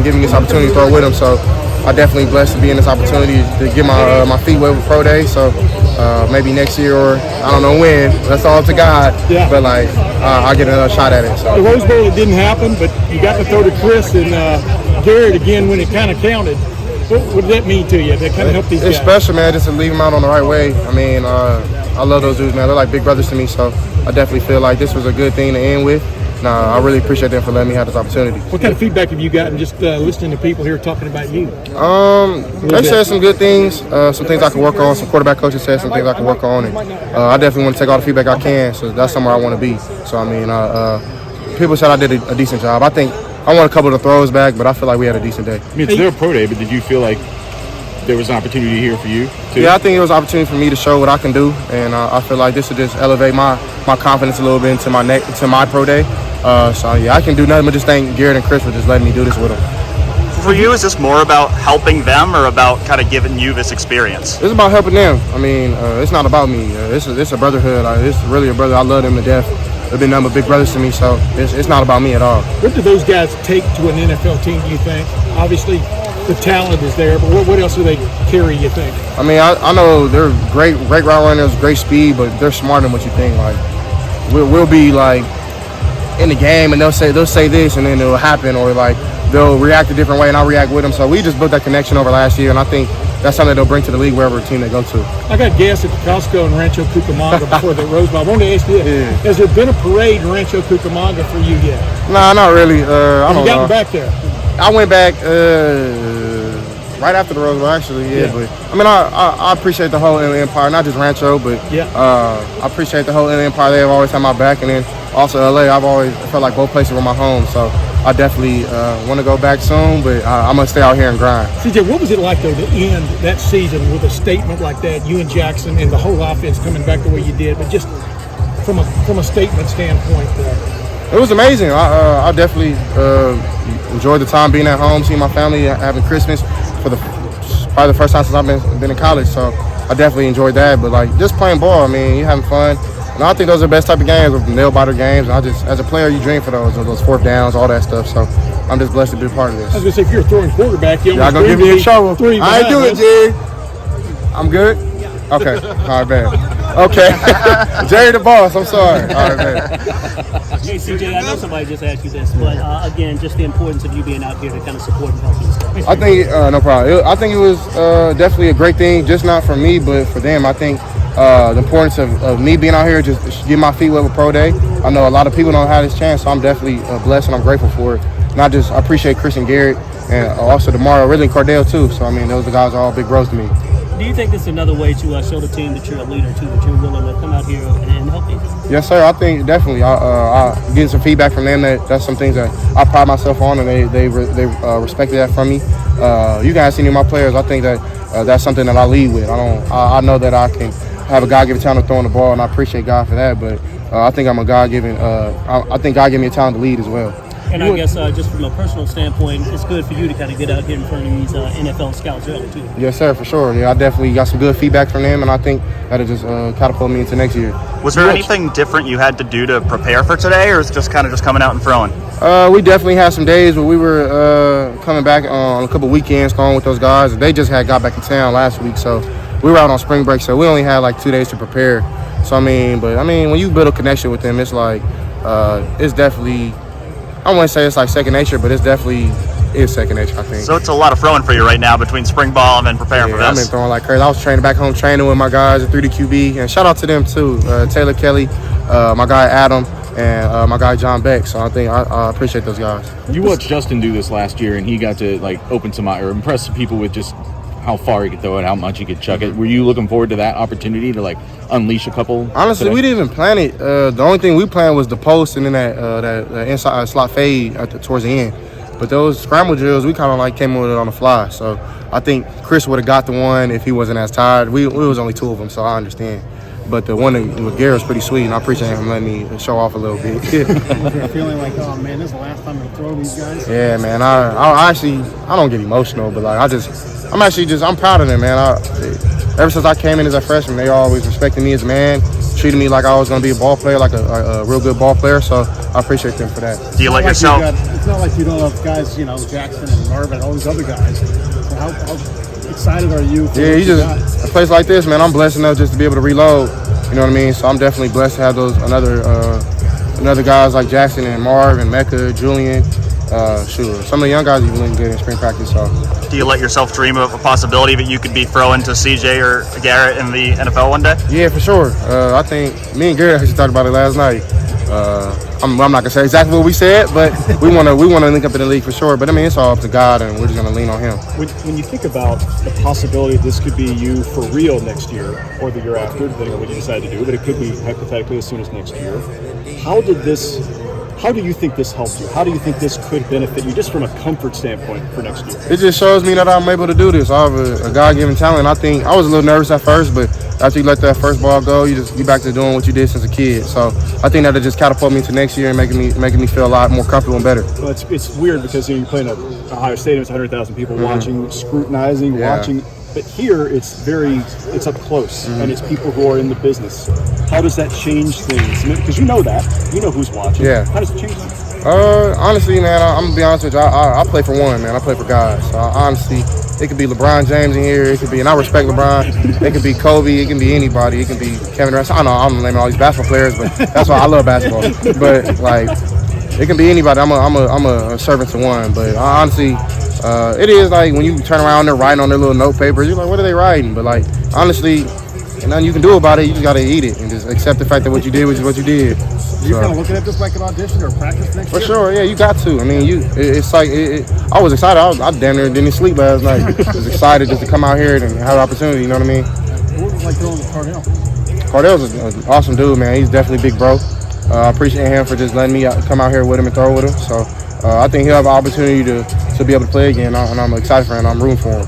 give me this opportunity to throw with him. So I'm definitely blessed to be in this opportunity to get my feet wet with pro day. So maybe next year or I don't know when. That's all up to God. Yeah. But I'll get another shot at it. So. The Rose Bowl, it didn't happen, but you got to throw to Chris and Garrett again when it kind of counted. What did that mean to you? That kind of helped these guys? It's special, man, just to leave them out on the right way. I mean, I love those dudes, man. They're like big brothers to me, so I definitely feel like this was a good thing to end with. I really appreciate them for letting me have this opportunity. What kind of feedback have you gotten just listening to people here talking about you? They said some good things, some things I can work on. Some quarterback coaches said some things I can work on, and I definitely want to take all the feedback I can. So that's somewhere I want to be. So I mean, people said I did a decent job. I think I want a couple of the throws back, but I feel like we had a decent day. I mean, it's their pro day, but did you feel like there was an opportunity here for you too? Yeah, I think it was an opportunity for me to show what I can do, and I feel like this will just elevate my confidence a little bit into my pro day. So yeah, I can do nothing but just thank Garrett and Chris for just letting me do this with them. For you, is this more about helping them or about kind of giving you this experience? It's about helping them. I mean, it's not about me. It's a brotherhood. It's really a brother. I love them to death. They've been nothing but big brothers to me, so it's not about me at all. What do those guys take to an NFL team, do you think? Obviously, the talent is there, but what else do they carry, you think? I mean, I know they're great route runners, great speed, but they're smarter than what you think. Like, we'll be like in the game, and they'll say this, and then it'll happen, or like they'll react a different way, and I'll react with them. So we just built that connection over last year, and I think that's something they'll bring to the league wherever team they go to. I got gas at the Costco in Rancho Cucamonga before the Rose Bowl. I wanted to ask you, has there been a parade in Rancho Cucamonga for you yet? Nah, not really. I don't know. You gotten back there? I went back right after the Rose Bowl, actually. Yeah. But I mean, I appreciate the whole Inland Empire, not just Rancho, but I appreciate the whole Inland Empire. They've always had my back, and then also LA. I've always felt like both places were my home, so I definitely want to go back soon, but I'm going to stay out here and grind. CJ, what was it like, though, to end that season with a statement like that, you and Jackson and the whole offense coming back the way you did, but just from a statement standpoint? It was amazing. I definitely enjoyed the time being at home, seeing my family, having Christmas for probably the first time since I've been in college, so I definitely enjoyed that. But, like, just playing ball, I mean, you're having fun. And I think those are the best type of games, nail-biter games. And as a player, you dream for those fourth downs, all that stuff. So I'm just blessed to be a part of this. I was going to say, if you're a throwing quarterback, you're going to give me a trouble. I ain't doing it, Jerry. I'm good? Okay. All right, man. Okay. Jerry the boss. I'm sorry. All right, man. Hey, CJ, I know somebody just asked you this, but again, just the importance of you being out here to kind of support and help these guys. I think, no problem. I think it was definitely a great thing, just not for me, but for them. I think the importance of me being out here, just get my feet wet with pro day. I know a lot of people don't have this chance, so I'm definitely blessed and I'm grateful for it. And I appreciate Chris and Garrett, and also tomorrow, really Cordell too. So I mean, those guys are all big bros to me. Do you think this is another way to show the team that you're a leader too, that you're willing to come out here and help these? Yes, sir. I think definitely. I getting some feedback from them that's some things that I pride myself on, and they respected that from me. You guys see me, my players. I think that that's something that I lead with. I know that I can have a God-given talent of throwing the ball, and I appreciate God for that. But I think I'm a God-given. I think God gave me a talent to lead as well. And I guess just from a personal standpoint, it's good for you to kind of get out here in front of these NFL scouts early too. Yes, sir, for sure. Yeah, I definitely got some good feedback from them, and I think that'll just catapult me into next year. Was there anything different you had to do to prepare for today, or is it just kind of just coming out and throwing? We definitely had some days where we were coming back on a couple weekends, throwing with those guys. They just got back in town last week, so we were out on spring break, so we only had like 2 days to prepare. So I mean, when you build a connection with them, it's like it's definitely. I wouldn't say it's like second nature, but it's definitely is second nature, I think. So it's a lot of throwing for you right now between spring ball and then preparing for this. I've been throwing like crazy. I was back home training with my guys at 3D QB, and shout out to them too. Taylor Kelly, my guy Adam, and my guy John Beck. So I think I appreciate those guys. You watched Justin do this last year, and he got to like open some or impress some people with just how far he could throw it, how much he could chuck it. Were you looking forward to that opportunity to like unleash a couple? Honestly, we didn't even plan it. The only thing we planned was the post and then that inside slot fade towards the end. But those scramble drills, we kind of like came with it on the fly. So I think Chris would have got the one if he wasn't as tired. We was only 2 of them, so I understand. But the one with Garrett was pretty sweet, and I appreciate him letting me show off a little bit. Was there a feeling like, oh man, this is the last time to throw these guys? Yeah, man. I actually don't get emotional, but like I'm proud of them, man. ever since I came in as a freshman, they always respected me as a man, treated me like I was going to be a ball player, like a real good ball player. So I appreciate them for that. Do you let It's yourself? not like you don't have guys, you know, Jackson and Marvin, all these other guys. So how excited are you? For Yeah, what you you just got? a place like this, man. I'm blessed enough just to be able to reload. You know what I mean? So I'm definitely blessed to have those another guys like Jackson and Marv and Mecca, Julian. Some of the young guys even looking good in spring practice. So Do you let yourself dream of a possibility that you could be throwing to CJ or Garrett in the NFL one day? yeah, for sure. I think me and Garrett actually talked about it last night. I'm not gonna say exactly what we said, but we wanna link up in the league for sure. But I mean, it's all up to God, and we're just gonna lean on Him. When you think about the possibility this could be you for real next year or the year after, depending on what you decide to do, but it could be hypothetically as soon as next year. How do you think this helped you? How do you think this could benefit you just from a comfort standpoint for next year? It just shows me that I'm able to do this. I have a God-given talent. I think I was a little nervous at first, but after you let that first ball go, you back to doing what you did since a kid. So I think that'll just catapult me to next year and making me feel a lot more comfortable and better. Well, it's weird because you're playing at Ohio Stadium, it's 100,000 people watching, scrutinizing, Yeah. watching. But here, it's up close, and it's people who are in the business. How does that change things? Because you know who's watching. Yeah. How does it change things? Honestly, man, I'm gonna be honest with you. I play for one, man. I play for God. So honestly, it could be LeBron James in here. It could be, and I respect LeBron. It could be Kobe. It can be anybody. It can be Kevin Durant. I know I'm naming all these basketball players, but that's why I love basketball. But like, it can be anybody. I'm a servant to one. But honestly, it is like when you turn around, they're writing on their little note papers. You're like, what are they writing? But like, honestly, and nothing you can do about it. You just gotta eat it and just accept the fact that what you did was what you did. You're kind of looking at this like an audition or practice next For year? sure, yeah, you got to. I mean, it's like I was excited. I damn near didn't sleep last night. I was excited just to come out here and have an opportunity. You know what I mean? What was it like throwing with Cardell? Cardell's an awesome dude, man. He's definitely big bro. I appreciate him for just letting me come out here with him and throw with him. So I think he'll have an opportunity to be able to play again, and I'm excited for him. I'm rooting for him.